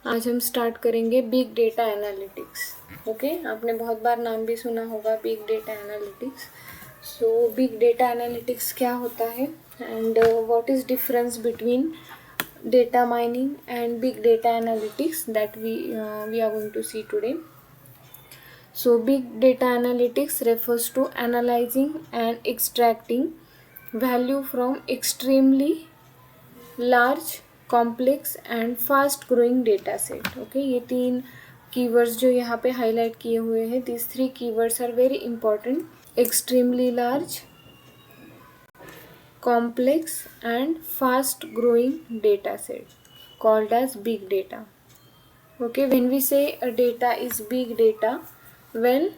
आज हम स्टार्ट करेंगे बिग डेटा एनालिटिक्स। ओके, आपने बहुत बार नाम भी सुना होगा big data analytics. So big data analytics क्या होता है and what is difference between data mining and big data analytics that we are going to see today. So big data analytics refers to analyzing and extracting value from extremely large, complex and fast growing data set. Okay, ये तीन keywords जो यहाँ पे highlight किए हुए हैं, these three keywords are very important. Extremely large, complex and fast growing data set called as big data. Okay, when we say a data is big data, when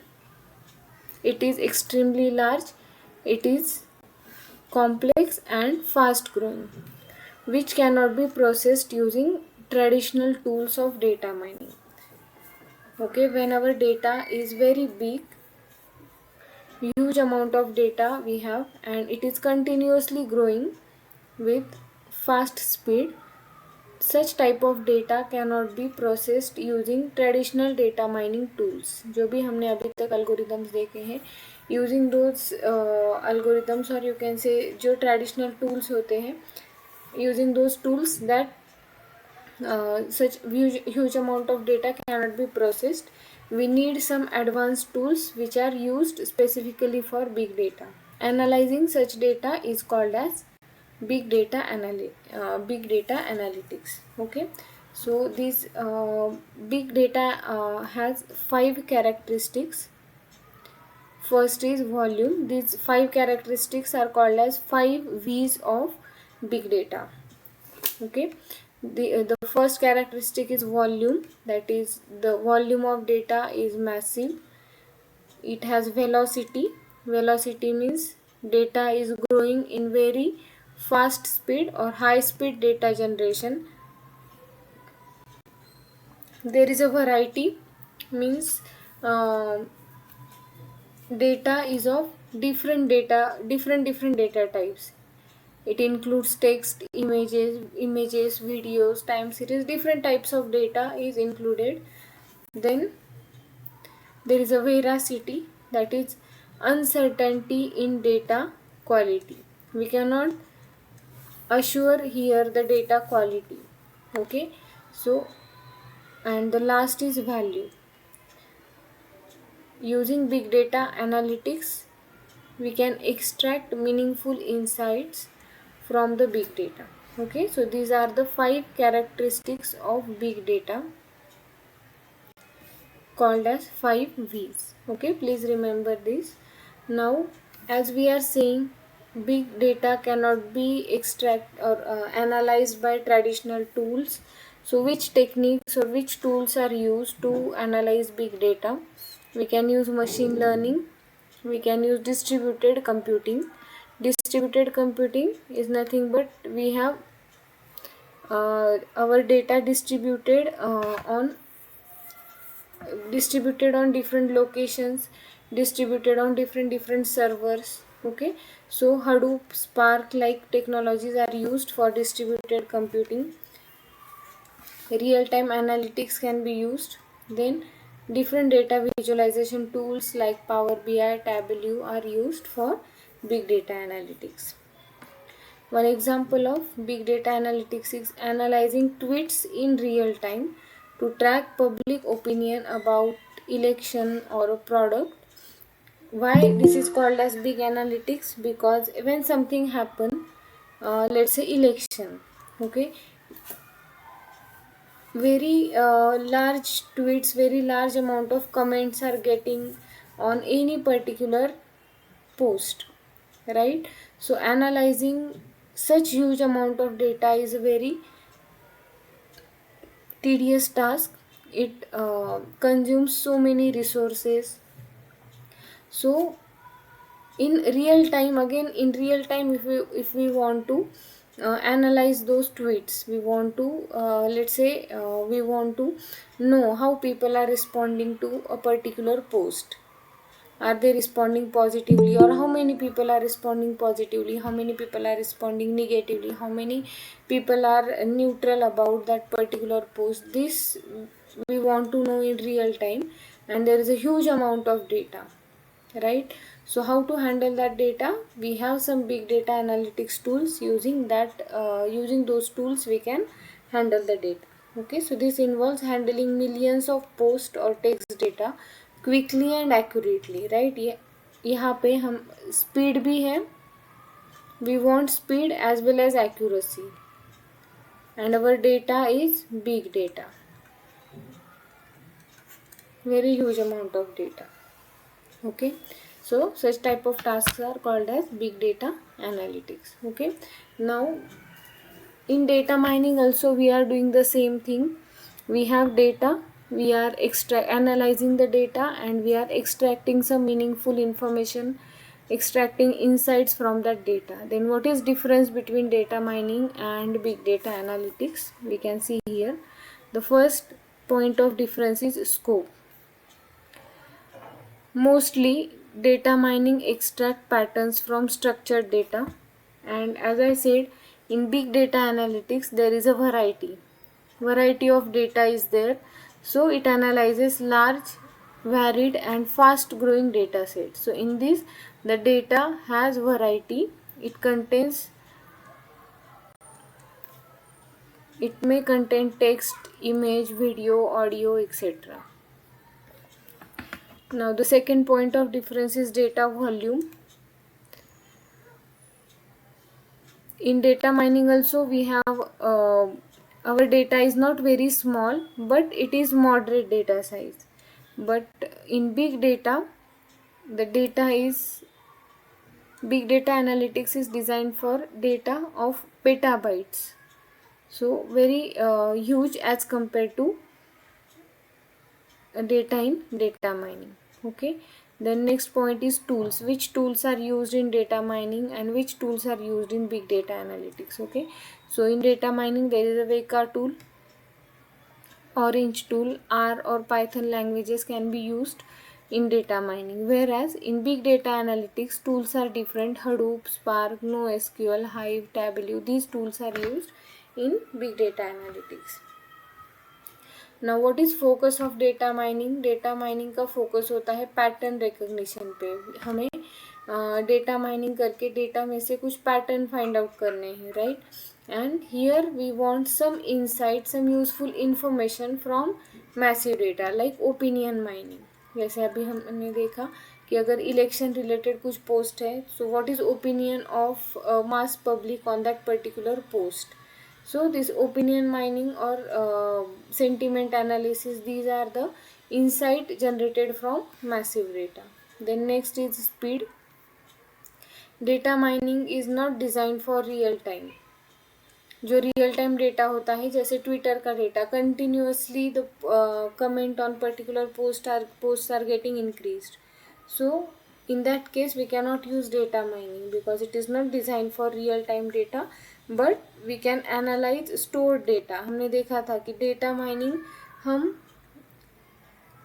it is extremely large, it is complex and fast growing, which cannot be processed using traditional tools of data mining. Okay, when our data is very big, huge amount of data we have and it is continuously growing with fast speed, such type of data cannot be processed using traditional data mining tools. जो भी हमने अभी तक algorithms देखे हैं, using those algorithms or you can say जो traditional tools होते हैं, using those tools that such huge amount of data cannot be processed. We need some advanced tools which are used specifically for big data. Analyzing such data is called as big data analytics. Okay, so this big data has 5 characteristics. First is volume. These 5 characteristics are called as 5 V's of big data. Okay, the first characteristic is volume, that is the volume of data is massive. It has velocity. Velocity means data is growing in very fast speed or high speed data generation. There is a variety, means data is of different data types. It includes text, images, videos, time series, different types of data is included. Then there is a veracity, that is uncertainty in data quality. We cannot assure here the data quality. Okay, so and the last is value. Using big data analytics, we can extract meaningful insights from the big data. Okay, so these are the 5 characteristics of big data called as 5 V's. Okay, please remember this. Now, as we are saying, big data cannot be extract or analyzed by traditional tools. So which techniques or which tools are used to analyze big data? We can use machine learning. We can use distributed computing. Distributed computing is nothing but we have our data distributed on different locations, distributed on different servers. Okay, so Hadoop, Spark like technologies are used for distributed computing. Real-time analytics can be used. Then different data visualization tools like Power BI, Tableau are used for big data analytics. One example of big data analytics is analyzing tweets in real time to track public opinion about election or a product. Why this is called as big analytics? Because when something happen, let's say election, okay, very large tweets, very large amount of comments are getting on any particular post, right? So analyzing such huge amount of data is a very tedious task. It consumes so many resources. So in real time, again in real time, if we want to analyze those tweets, we want to let's say we want to know how people are responding to a particular post. are they responding positively, or how many people are responding positively, how many people are responding negatively, how many people are neutral about that particular post. This we want to know in real time, and there is a huge amount of data, right? So how to handle that data? We have some big data analytics tools. Using those tools we can handle the data. Okay, so this involves handling millions of post or text data quickly and accurately, right? यहाँ पे हम speed भी है, we want speed as well as accuracy, and our data is big data, very huge amount of data. Okay, so such type of tasks are called as big data analytics. Okay, now in data mining also we are doing the same thing. We have data, we are analyzing the data, and we are extracting some meaningful information, extracting insights from that data. Then what is difference between data mining and big data analytics? We can see here. The first point of difference is scope. Mostly data mining extract patterns from structured data, and as I said, in big data analytics there is a variety of data is there, so it analyzes large, varied and fast growing data sets. So in this, the data has variety. It may contain text, image, video, audio, etc. Now the second point of difference is data volume. In data mining also we have our data is not very small, but it is moderate data size. But in big data, the data is big data analytics is designed for data of petabytes, so very huge as compared to data in data mining. Okay, then next point is tools. Which tools are used in data mining and which tools are used in big data analytics? Okay, so in data mining there is a Weka tool, Orange tool, R or Python languages can be used in data mining, whereas in big data analytics tools are different. Hadoop, Spark, NoSQL, Hive, Tableau, these tools are used in big data analytics. Now what is focus of data mining? Data mining का focus होता है pattern recognition पे. हमें data mining करके data में से कुछ pattern find out करने हैं, right? And here we want some insight, some useful information from massive data like opinion mining. जैसे अभी हमने देखा कि अगर इलेक्शन रिलेटेड कुछ पोस्ट है, so what is opinion of mass public on that particular post. So this opinion mining or sentiment analysis, these are the insight generated from massive data. Then next is speed. Data mining is not designed for real time. जो real time data होता है, जैसे Twitter का data, continuously the comment on particular posts are getting increased. So in that case we cannot use data mining because it is not designed for real time data, but we can analyze stored data. हमने देखा था कि data mining हम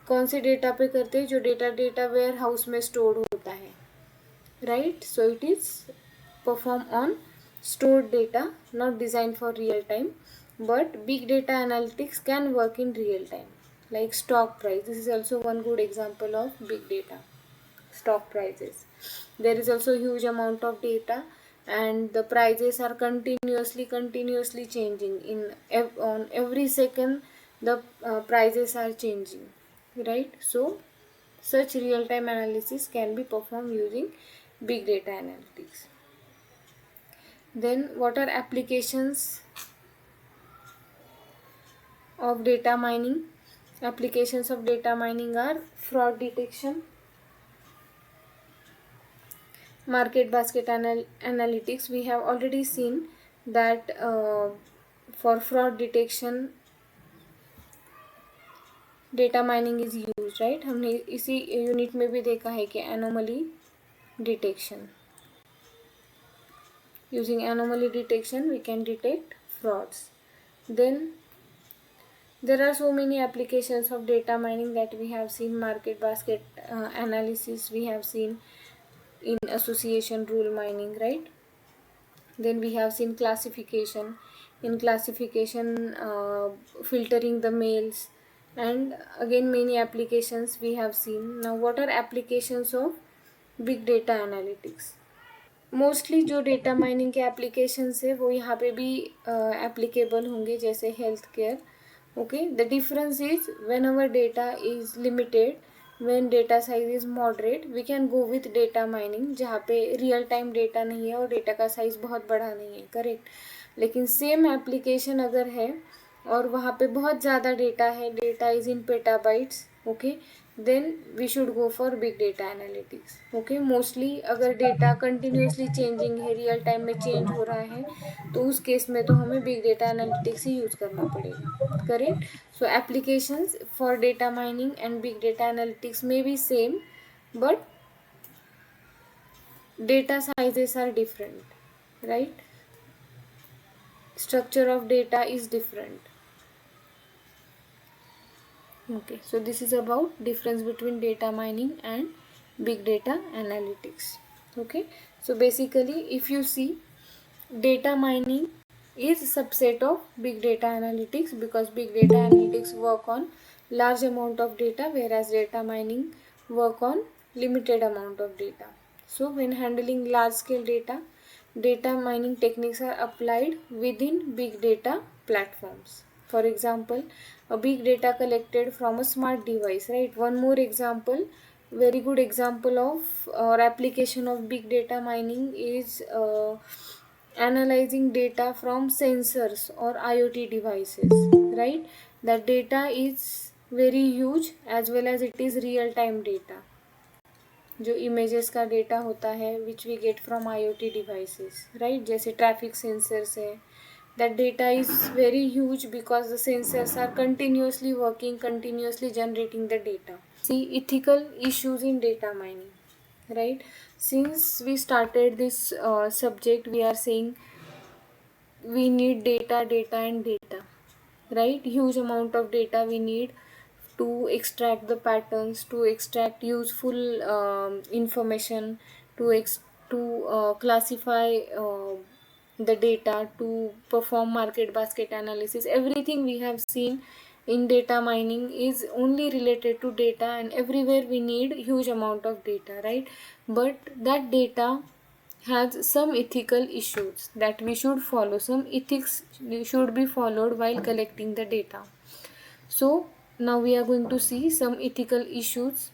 कौन से data पे करते हैं? जो डेटा वेयर हाउस में स्टोर होता है, right? So it is perform on stored data, not designed for real time. But big data analytics can work in real time, like stock price. This is also one good example of big data. Stock prices, there is also huge amount of data, and the prices are continuously changing. On every second the prices are changing, right? So such real time analysis can be performed using big data analytics. Then what are applications of data mining? Applications of data mining are fraud detection, market basket analytics. We have already seen that for fraud detection data mining is used, right? हमने इसी unit में भी देखा है कि anomaly detection. Using anomaly detection we can detect frauds. Then There are so many applications of data mining that we have seen. Market basket analysis we have seen, in association rule mining, right? Then we have seen classification. In classification, filtering the mails, and again many applications we have seen. Now what are applications of big data analytics? Mostly जो data mining के applications है वो यहाँ पे भी applicable होंगे, जैसे health care. Okay, the difference is when our data is limited, when data size is moderate, we can go with data mining, जहाँ पे रियल टाइम डेटा नहीं है और डेटा का साइज बहुत बड़ा नहीं है, करेक्ट. लेकिन सेम एप्लीकेशन अगर है और वहाँ पे बहुत ज़्यादा डेटा है, data is in petabytes, okay, then we should go for big data analytics. Okay, mostly अगर डेटा कंटिन्यूसली चेंजिंग है, रियल टाइम में चेंज हो रहा है, तो उस केस में तो हमें बिग डेटा एनालिटिक्स ही यूज़ करना पड़ेगा, correct. So applications for data mining and big data analytics may be same, but data sizes are different, right? Structure of data is different. Okay, so this is about difference between data mining and big data analytics. Okay, so basically if you see, data mining is subset of big data analytics, because big data analytics work on large amount of data, whereas data mining work on limited amount of data. So when handling large scale data, data mining techniques are applied within big data platforms. For example, a big data collected from a smart device, right? One more example, very good example of or application of big data mining is analyzing data from sensors or IoT devices, right? That data is very huge as well as it is real time data. जो images का data होता है which we get from IoT devices, right, जैसे traffic sensors है, that data is very huge because the sensors are continuously working, continuously generating the data. See, ethical issues in data mining, right? Since we started this subject, we are saying we need data, data and data, right? Huge amount of data we need to extract the patterns, to extract useful information, to classify the data, to perform market basket analysis. Everything we have seen in data mining is only related to data, and everywhere we need huge amount of data, right? But that data has some ethical issues that we should follow. Some ethics should be followed while collecting the data. So now we are going to see some ethical issues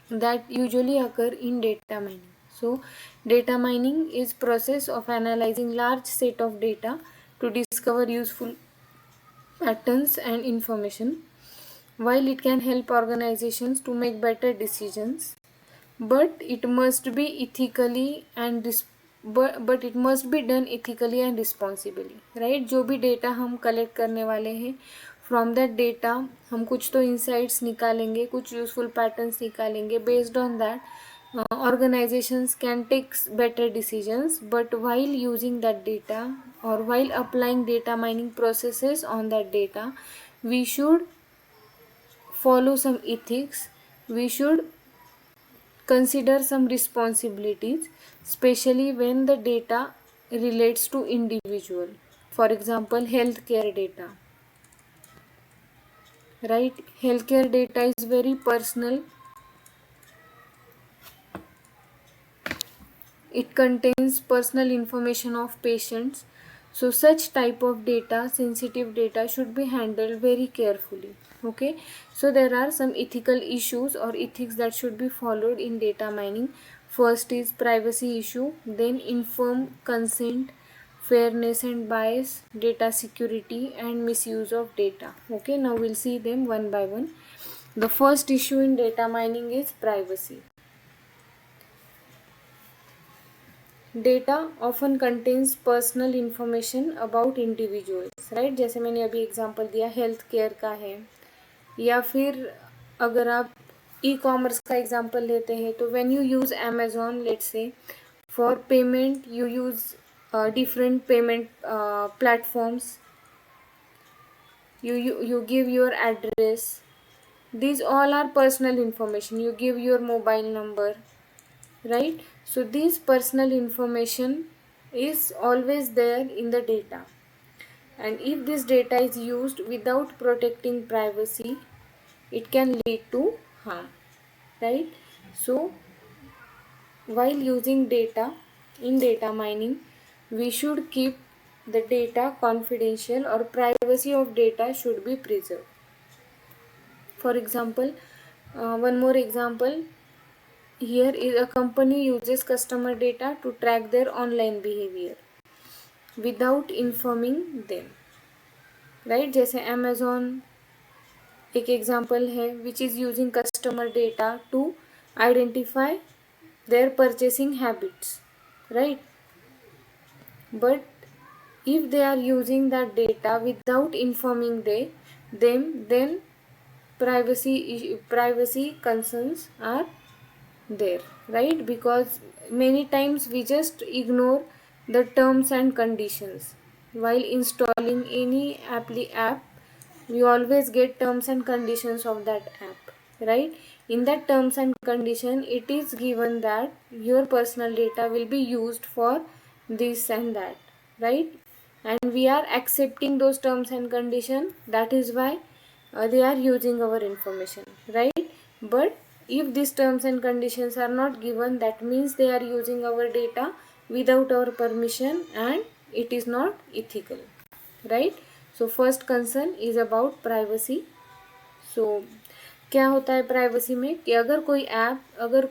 that usually occur in data mining. So data mining is process of analyzing large set of data to discover useful patterns and information. While it can help organizations to make better decisions, but it must be ethically and but it must be done ethically and responsibly, right? जो भी data हम collect करने वाले हैं, from that data हम कुछ तो insights निकालेंगे, कुछ यूजफुल पैटर्न्स निकालेंगे. Based on that organizations can take better decisions, but while using that data or while applying data mining processes on that data, we should follow some ethics. We should consider some responsibilities, especially when the data relates to individual. For example, healthcare data, right? Healthcare data is very personal. It contains personal information of patients. So such type of data, sensitive data, should be handled very carefully. Okay, so there are some ethical issues or ethics that should be followed in data mining. First is privacy issue, then informed consent, fairness and bias, data security and misuse of data. Okay, now we'll see them one by one. The first issue in data mining is privacy. Data often contains personal information about individuals, right? जैसे मैंने अभी example दिया health care का है, या फिर अगर आप ई कॉमर्स का एग्जांपल लेते हैं तो when you use Amazon, let's say, for payment you use different payment platforms. you give your address. These all are personal information. You give your mobile number, right? So this personal information is always there in the data, and if this data is used without protecting privacy, it can lead to harm, right? So while using data in data mining, we should keep the data confidential, or privacy of data should be preserved. For example, one more example here is a company uses customer data to track their online behavior without informing them, right? जैसे Amazon एक example है which is using customer data to identify their purchasing habits, right? But if they are using that data without informing them, then privacy concerns are there, right? Because many times we just ignore the terms and conditions while installing any app. We always get terms and conditions of that app, right? In that terms and condition, it is given that your personal data will be used for this and that, right? And we are accepting those terms and conditions. That is why they are using our information, right? But if these terms and conditions are not given, that means they are using our data without our permission, and it is not ethical, right? So first concern is about privacy. So क्या होता है privacy में कि अगर कोई app, अगर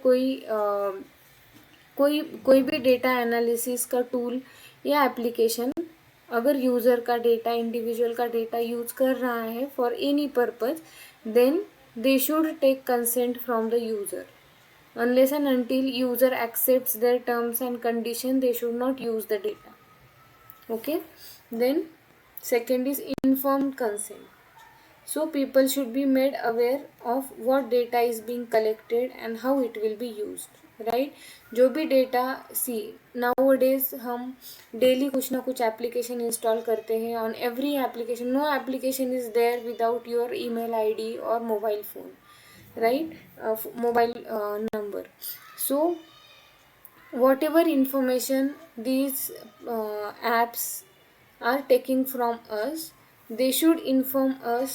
कोई भी डेटा एनालिसिस का टूल या एप्लीकेशन अगर यूज़र का डेटा, इंडिविजुअल का डेटा यूज कर रहा है for any purpose, then they should take consent from the user. Unless and until user accepts their terms and condition, they should not use the data. Okay. Then second is informed consent. So people should be made aware of what data is being collected and how it will be used, right? जो भी data nowadays हम daily कुछ ना कुछ application install करते हैं. On every application, no application is there without your email ID और mobile phone, right? Mobile number. So whatever information these apps are taking from us, they should inform us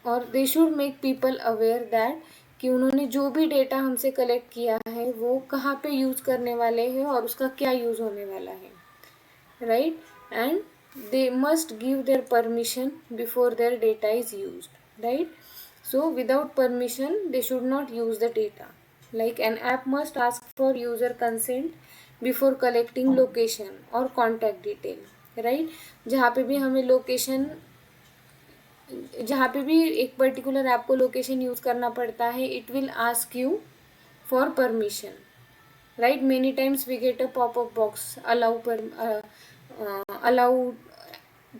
और they should make people aware that कि उन्होंने जो भी data हमसे collect किया है वो कहाँ पे यूज़ करने वाले हैं और उसका क्या यूज़ होने वाला है, right? And they must give their permission before their data is used, right? So without permission they should not use the data. Like an app must ask for user consent before collecting location or contact detail, right? जहाँ पे भी हमें location, जहाँ पे भी एक particular app को location use करना पड़ता है, it will ask you for permission, right? Many times we get a pop-up box, allow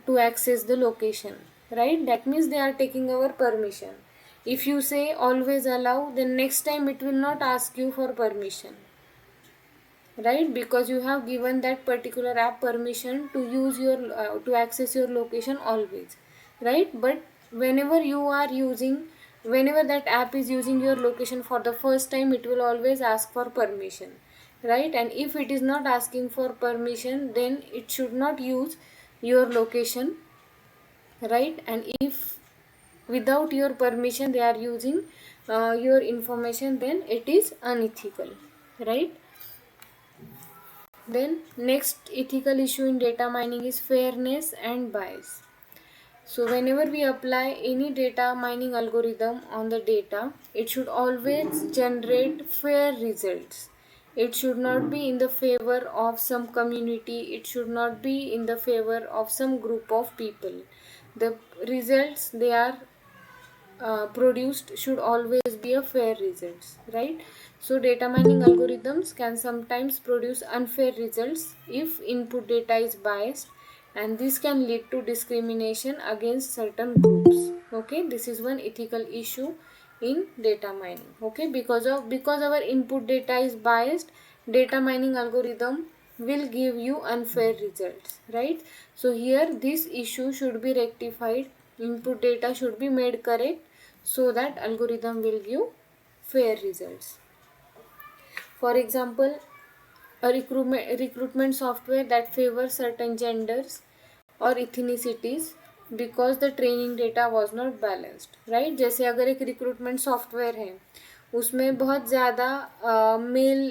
to access the location, right? That means they are taking our permission. If you say always allow, then next time it will not ask you for permission, right? Because you have given that particular app permission to use your to access your location always, right? But whenever that app is using your location for the first time, it will always ask for permission, right? And if it is not asking for permission, then it should not use your location, right? And if without your permission they are using your information, then it is unethical, right? Then next ethical issue in data mining is fairness and bias. So whenever we apply any data mining algorithm on the data, it should always generate fair results. It should not be in the favor of some community. It should not be in the favor of some group of people. The results they are produced should always be a fair results, right? So data mining algorithms can sometimes produce unfair results if input data is biased, and this can lead to discrimination against certain groups. Okay, this is one ethical issue in data mining. Okay, because our input data is biased, data mining algorithm will give you unfair results, right? So here this issue should be rectified Input data should be made correct so that algorithm will give fair results. For example, a recruitment software that favors certain genders or ethnicities because the training data was not balanced, right? जैसे अगर एक recruitment software है उसमें बहुत ज़्यादा mail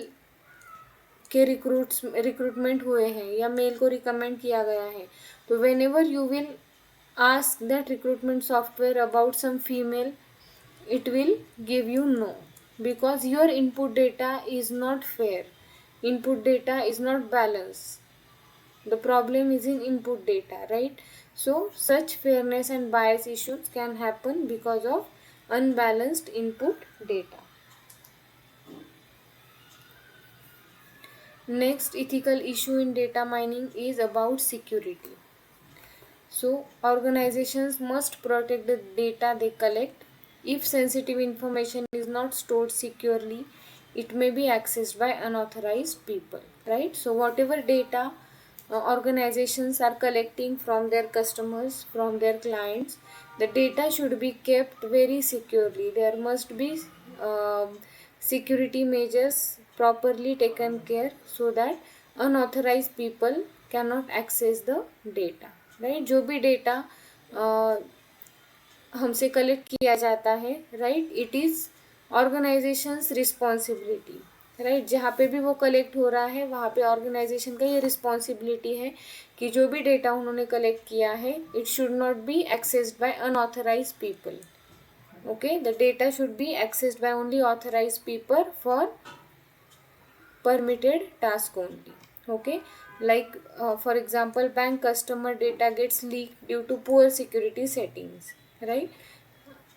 के recruitment हुए हैं या मेल को रिकमेंड किया गया है, तो when ever you will ask that recruitment software about some female, it will give you no, because your input data is not fair, input data is not balanced, the problem is in input data, right? So such fairness and bias issues can happen because of unbalanced input data. Next ethical issue in data mining is about security. So organizations must protect the data they collect. If sensitive information is not stored securely, it may be accessed by unauthorized people, right? So whatever data organizations are collecting from their customers, from their clients, the data should be kept very securely. There must be security measures properly taken care so that unauthorized people cannot access the data, right? जो भी data हमसे collect किया जाता है, right, it is organisations responsibility, right? जहाँ पे भी वो कलेक्ट हो रहा है वहाँ पे ऑर्गेनाइजेशन का ये रिस्पॉन्सिबिलिटी है कि जो भी डेटा उन्होंने कलेक्ट किया है it should not be accessed by unauthorised people. Okay, the data should be accessed by only authorized people for permitted task only. Okay, like for example, bank customer data gets leaked due to poor security settings, right?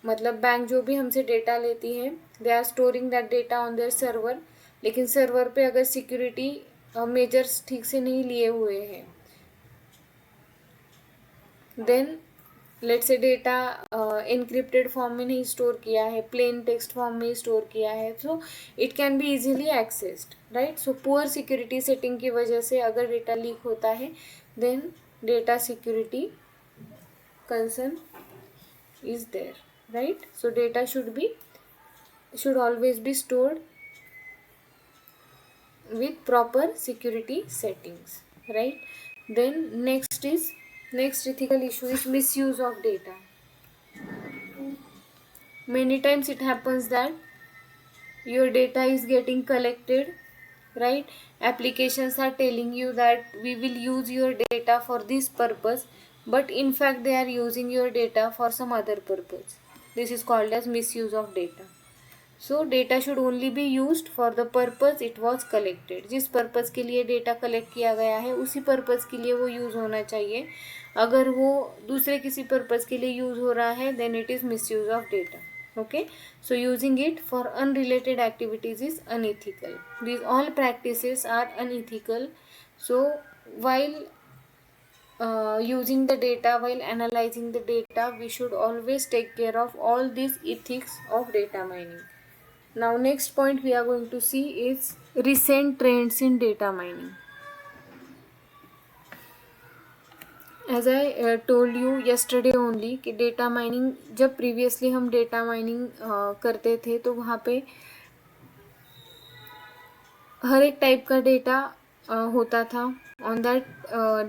मतलब bank जो भी हमसे data लेती है they are storing that data on their server, लेकिन server पे अगर security measures ठीक से नहीं लिए हुए हैं, then let's say data encrypted form में नहीं स्टोर किया है, प्लेन टेक्स्ट फॉर्म में स्टोर किया है, so it can be easily accessed, right? So poor security setting की वजह से अगर डेटा लीक होता है then data security concern is there, right? So data should always be stored with proper security settings, right? Then next ethical issue is misuse of data. Many times it happens that your data is getting collected, right? Applications are telling you that we will use your data for this purpose, but in fact they are using your data for some other purpose. This is called as misuse of data. So data should only be used for the purpose it was collected. जिस purpose के लिए data collect किया गया है उसी purpose के लिए वो यूज़ होना चाहिए. अगर वो दूसरे किसी पर्पज़ के लिए यूज़ हो रहा है then it is misuse of data. Okay, so using it for unrelated activities is unethical. These all practices are unethical. So while using the data, while analyzing the data, we should always take care of all these ethics of data mining. Now next point we are going to see is recent trends in data mining. As I told you yesterday only कि data mining जब previously हम data mining करते थे तो वहाँ पे हर एक type का डेटा होता था. On that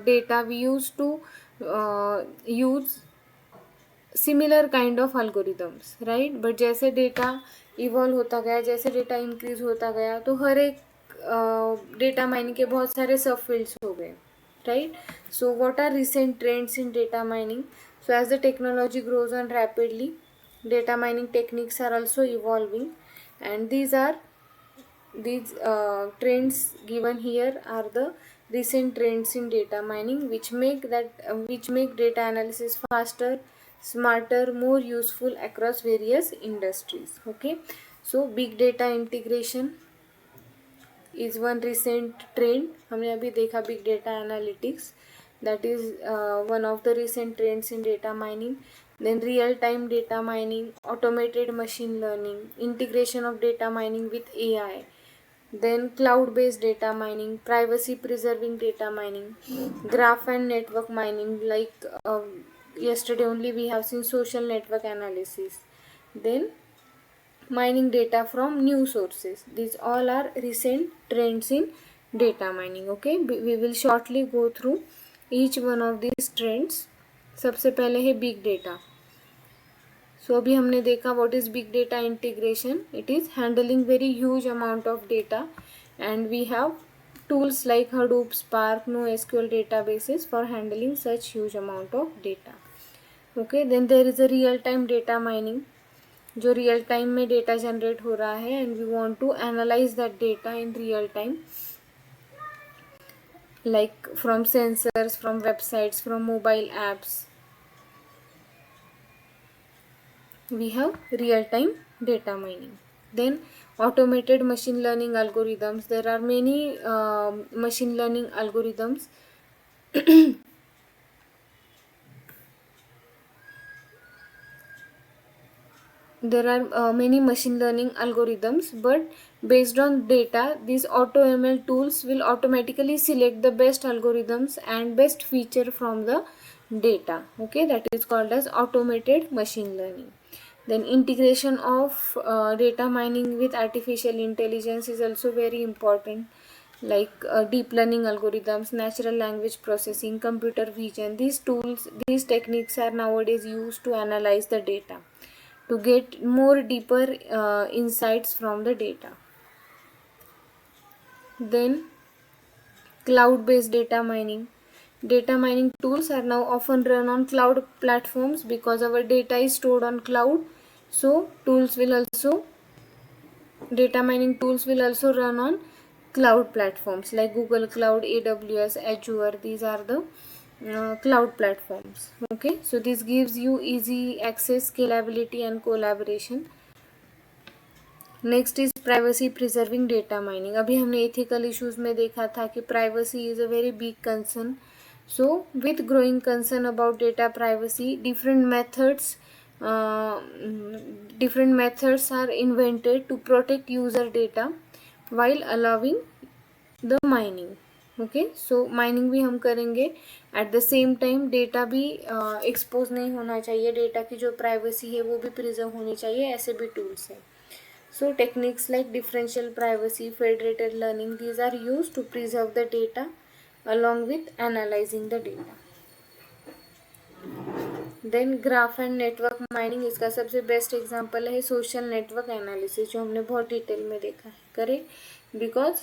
data we use to use similar kind of algorithms, right? But जैसे डेटा इवॉल्व होता गया, जैसे डेटा इंक्रीज होता गया, तो हर एक डेटा माइनिंग के बहुत सारे सब फील्ड्स हो गए, right? So what are recent trends in data mining? So as the technology grows on rapidly, data mining techniques are also evolving, and these trends given here are the recent trends in data mining which make data analysis faster, smarter, more useful across various industries. Okay, so big data integration is one recent trend. हमने अभी देखा big data analytics, that is one of the recent trends in data mining. Then real time data mining, automated machine learning, integration of data mining with AI, then cloud based data mining, privacy preserving data mining, graph and network mining, like yesterday only we have seen social network analysis. Then mining data from new sources. These all are recent trends in data mining. Okay, we will shortly go through each one of these trends. सबसे पहले है big data. सो अभी हमने देखा what is big data integration. It is handling very huge amount of data and we have tools like Hadoop, Spark, NoSQL databases for handling such huge amount of data. Okay, then there is a real time data mining, जो real time में data generate हो रहा है and we want to analyse that data in real time, like from sensors, from websites, from mobile apps. We have real time data mining. Then automated machine learning algorithms. There are many machine learning algorithms. There are many machine learning algorithms, but based on data, these AutoML tools will automatically select the best algorithms and best feature from the data. Okay, that is called as automated machine learning. Then integration of data mining with artificial intelligence is also very important, like deep learning algorithms, natural language processing, computer vision. These tools, these techniques are nowadays used to analyze the data to get more deeper insights from the data. Then cloud based data mining. Data mining tools are now often run on cloud platforms because our data is stored on cloud. So data mining tools will also run on cloud platforms like Google Cloud, AWS, Azure. These are the cloud platforms. Okay, so this gives you easy access, scalability and collaboration. Next is privacy preserving data mining. अभी हमने ethical issues में देखा था कि privacy is a very big concern. So with growing concern about data privacy, different methods are invented to protect user data while allowing the mining. Okay, so mining भी हम करेंगे, at the same time data भी expose नहीं होना चाहिए, data की जो privacy है वो भी प्रिजर्व होनी चाहिए. ऐसे भी टूल्स हैं. So techniques like differential privacy, federated learning, these are used to preserve the data along with analyzing the data. Then graph and network mining, इसका सबसे बेस्ट एग्जाम्पल है सोशल नेटवर्क एनालिसिस, जो हमने बहुत डिटेल में देखा है. Correct, because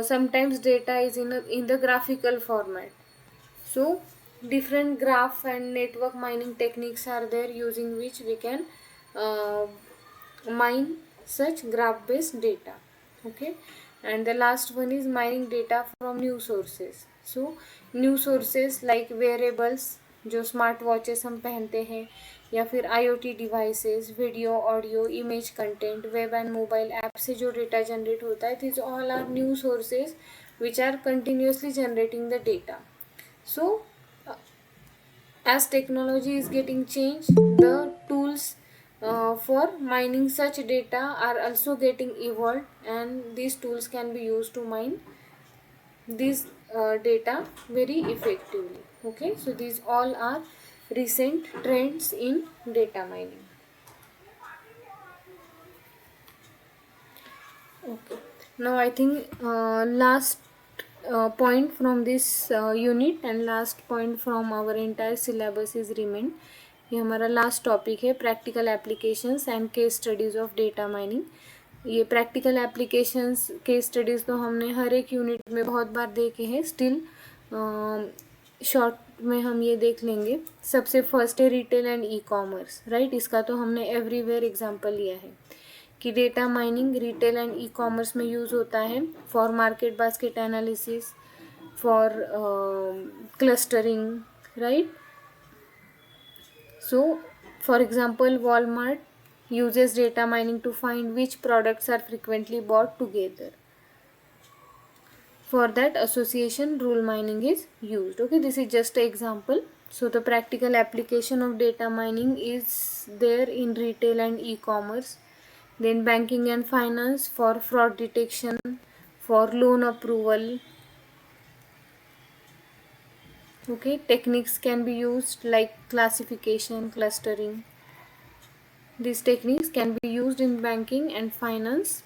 sometimes data is in the graphical format. So different graph and network mining techniques are there using which we can mine such graph based data. Okay, and the last one is mining data from new sources. So new sources like wearables, जो smart watches हम पहनते हैं, या फिर IoT devices, video, audio, image content, web and mobile app से जो data generate होता है, this all are new sources which are continuously generating the data. So as technology is getting changed, the tools for mining such data are also getting evolved, and these tools can be used to mine this data very effectively. Okay, so these all are recent trends in data mining. Okay, now I think last point from this unit and last point from our entire syllabus is remain. ये हमारा last topic है, practical applications and case studies of data mining. ये practical applications, case studies तो हमने हर एक unit में बहुत बार देखे हैं. स्टिल शॉर्ट में हम ये देख लेंगे. सबसे फर्स्ट है retail and e commerce. Right, इसका तो हमने एवरीवेयर एग्जाम्पल लिया है कि data mining retail and e commerce में यूज़ होता है for market basket analysis, for clustering. Right, so for example Walmart uses data mining to find which products are frequently bought together. For that, association rule mining is used. Okay, this is just an example. So the practical application of data mining is there in retail and e-commerce. Then banking and finance, for fraud detection, for loan approval, Okay, techniques can be used like classification, clustering. These techniques can be used in banking and finance.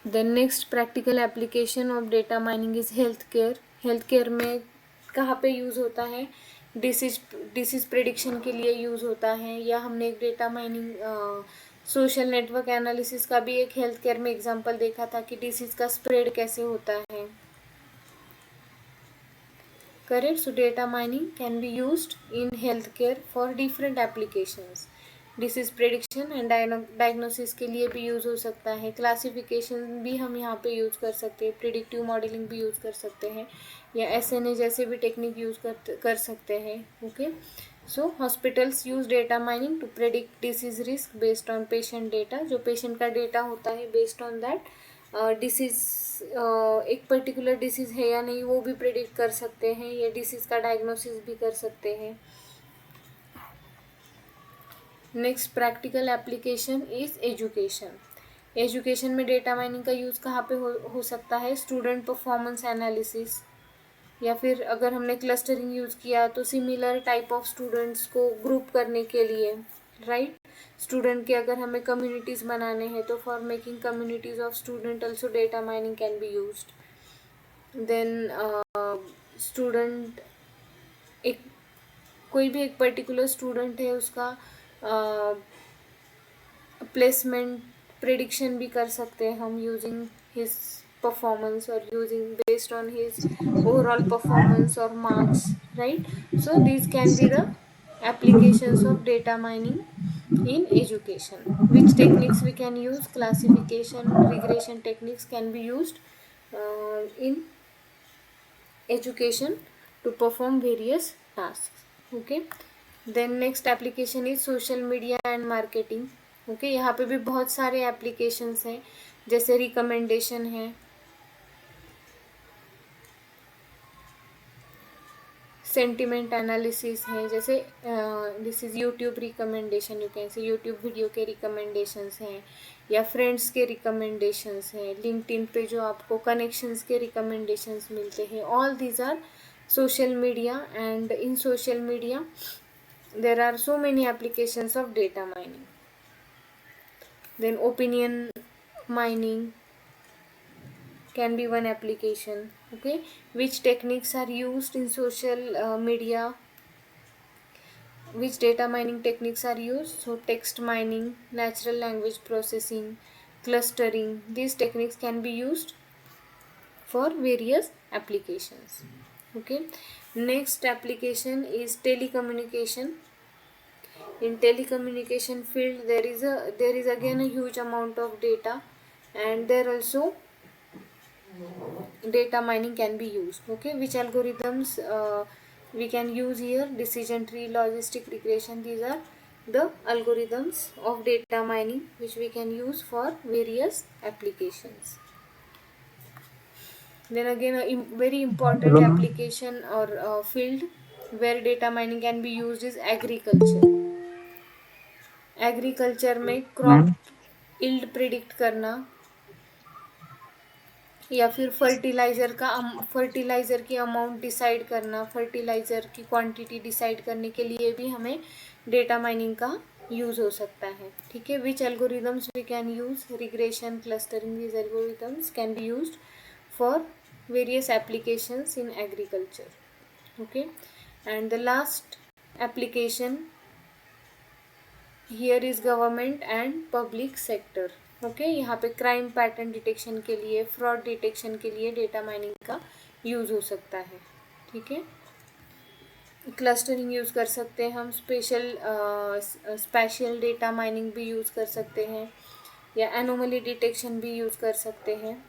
Then next practical application of data mining is healthcare. Healthcare में कहाँ पे use होता है? Disease prediction के लिए use होता है, या हमने एक data mining social network analysis का भी एक हेल्थ केयर में एग्जांपल देखा था कि डिसीज का स्प्रेड कैसे होता है. Correct. So data mining can be used in healthcare for different applications. Disease prediction and diagnosis के लिए भी यूज़ हो सकता है. क्लासिफिकेशन भी हम यहाँ पे यूज़ कर सकते हैं. प्रिडिक्टिव मॉडलिंग भी यूज़ कर सकते हैं, या SNA जैसे भी टेक्निक यूज़ कर सकते हैं. Okay. So hospitals use data mining to predict disease risk based on patient data. जो पेशेंट का डेटा होता है, बेस्ड ऑन दैट डिसीज एक पर्टिकुलर डिसीज़ है या नहीं वो भी प्रेडिक्ट कर सकते हैं, या डिसीज़ का डायग्नोसिस भी कर सकते हैं. Next practical application is education. Education में डेटा माइनिंग का यूज़ कहाँ पे हो सकता है? स्टूडेंट परफॉर्मेंस एनालिसिस, या फिर अगर हमने क्लस्टरिंग यूज़ किया तो सिमिलर टाइप ऑफ स्टूडेंट्स को ग्रुप करने के लिए, राइट. स्टूडेंट के अगर हमें कम्युनिटीज़ बनाने हैं तो for making communities of student also data mining can be used. Then student एक कोई भी एक पर्टिकुलर स्टूडेंट है, उसका प्लेसमेंट प्रेडिक्शन भी कर सकते हैं हम यूजिंग हिज परफॉर्मेंस और using based on his overall performance और marks, right. So these can be the applications of data mining in education. Which techniques we can use? Classification, regression techniques can be used in education to perform various tasks. Okay. Then next application is social media and marketing. Okay, यहाँ पे भी बहुत सारे applications हैं, जैसे recommendation है, sentiment analysis है, जैसे this is YouTube recommendation. You can say YouTube video के रिकमेंडेशंस हैं, या फ्रेंड्स के रिकमेंडेशंस हैं. लिंक्डइन पे जो आपको कनेक्शंस के रिकमेंडेशंस मिलते हैं, all these are social media. And in social media there are so many applications of data mining. Then opinion mining can be one application. Okay, which techniques are used in social media? Which data mining techniques are used? So text mining, natural language processing, clustering, these techniques can be used for various applications. Okay, next application is telecommunication. In telecommunication field there is again a huge amount of data, and there also data mining can be used. Okay, which algorithms we can use here? Decision tree, logistic regression, these are the algorithms of data mining which we can use for various applications. Then again a very important application or field where data mining can be used is agriculture. Agriculture में crop yield predict करना, या फिर fertiliser की amount decide करना, fertiliser की quantity decide करने के लिए भी हमें डेटा माइनिंग का यूज़ हो सकता है. ठीक है. Which algorithms we can use? Regression, clustering, these algorithms can be used for various applications in agriculture. Okay, and the last application here is government and public sector. Okay, यहाँ पे crime pattern detection के लिए, fraud detection के लिए data mining का use हो सकता है. ठीक है. क्लस्टरिंग यूज़ कर सकते हैं हम, स्पेशल डेटा माइनिंग भी यूज़ कर सकते हैं, या एनोमली डिटेक्शन भी यूज़ कर सकते हैं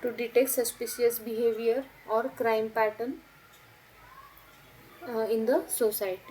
टू डिटेक्ट सस्पिशियस बिहेवियर और crime pattern in the society.